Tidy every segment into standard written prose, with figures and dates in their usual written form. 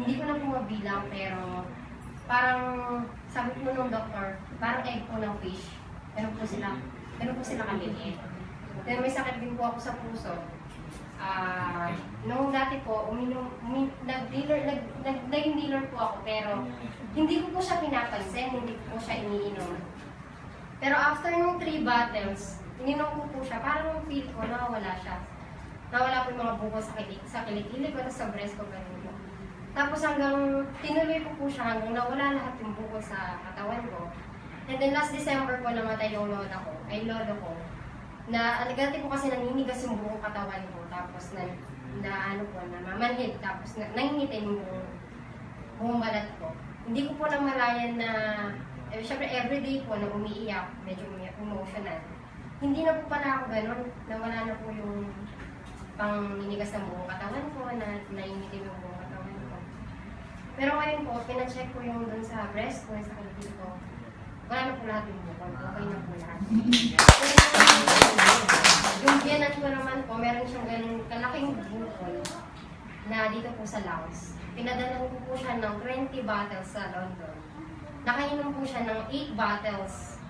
hindi ko na po mabilang, pero parang sabi po nung doktor, parang egg po ng fish. Ganun po sila kaliliit. Then may sakit din po ako sa puso. Noong dati po, naging dealer po ako, pero hindi ko po siya pinapansin, hindi ko po siya iniinom. Pero after nung 3 bottles, ininom ko po siya, parang feel ko, nawawala siya. Nawala po yung mga bukol sa kilikili ko, sa breast ko, ganun po. Tapos hanggang, tinuloy ko po siya hanggang nawala lahat yung bukol sa katawan ko. And then last December po namatay yung lolo ko. Na alagati po kasi naninigas yung buong katawan ko, tapos namamanhid, tapos nangingitin yung buong balat ko. Hindi ko po namalayan na, syempre everyday po na umiiyak, medyo emotional. Hindi na po pala ako ganun, nawala na po yung pangingigas ng buong katawan ko, na nangingitin yung buong katawan ko. Pero ngayon po, pina-check ko yung dun sa breast ko, sa kilikili ko. Wala na po lahat yung bukol, okay na po lahat. Yung biyanan ko naman po, meron siyang ganun kalaking bukol na dito po sa lungs. Pinadalan ko po siya ng 20 bottles sa London. Nakainom po siya ng 8 bottles.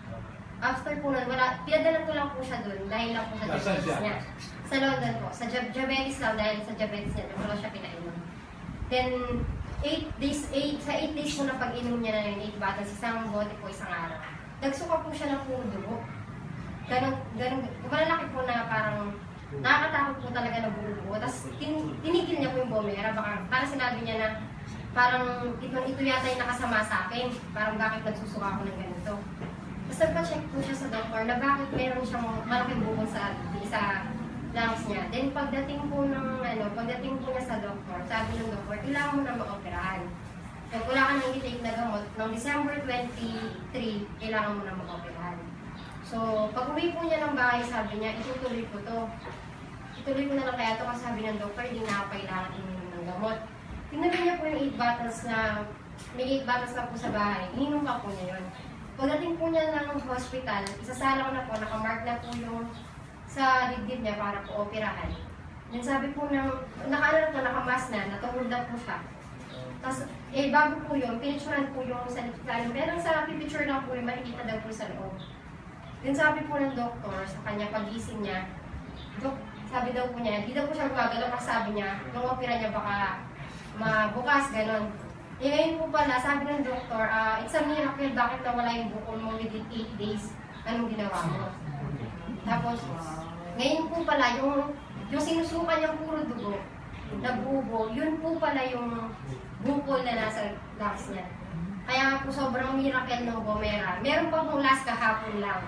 After po nun, pinadalan ko lang po siya dun dahil lang po sa diabetes niya. Sa London po, sa diabetes lang, dahil sa diabetes niya, doon ko siya pinainom. Then, 8 days po na pag-inom niya na yung 8 bottles, isang bote po, isang araw. Nagsuka po siya ng puro dugo. Ganun, malalaki po na parang nakakatakot po talaga ng buo-buo. Tapos tinigil niya po yung bomera. Parang sinabi niya na parang ito yata yung nakasama sa akin. Parang bakit nagsusuka ako ng ganito. Tapos nagpa-check po siya sa doktor na bakit meron siyang malaking bukol sa lungs niya. Then pagdating po niya sa doktor, sabi ng doktor, kailangan mo na ma-operahan. Kung wala ka nang i-take na gamot, noong December 23, kailangan mo na ma-operahan. So, pag uwi po niya ng bahay, sabi niya, itutuloy ko to. Ituloy ko na lang kaya to kasi sabi ng doktor, hindi na kailangan ininom ng gamot. Tinuloy niya po yung 8 bottles na, may 8 bottles na po sa bahay, ininom pa po niya yun. Pagdating po niya ng hospital, isasalang na po, nakamark na po yung sa dibdib niya para po operahan. Then sabi po nakamask na, natulog na po siya. Tapos, bago po yun, pinicturean po yung sa lipitalo. Pero sa pipicture lang po yung makikita daw po sa loob. Then sabi po ng doktor sa kanya, pagising niya, sabi daw po niya, hindi daw po siya gumagalaw kasi sabi niya, nung opera niya baka mabukas, ganon. Ngayon po pala, sabi ng doktor, it's a miracle, bakit nawala yung bukol mo within 8 days? Anong ginawa mo? Tapos, ngayon po pala, yung sinusukan niyang puro dugo, nabubo, yun po pala yung bukol na nasa lungs niya. Kaya nga po sobrang miracle ng bomera. Meron pa pong last kahapon lang.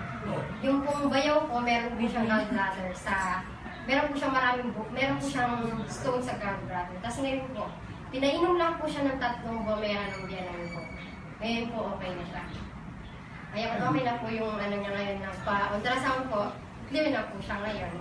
Yung pong bayaw po, meron po siyang gallbladder meron po siyang meron po siyang stone sa gallbladder. Tapos ngayon po, pinainom lang po siya ng 3 bomera ng biyanan ko. Ngayon po, okay na siya. Kaya okay na po yung niya ngayon, nagpa-ultrasound po, clear na po siya ngayon.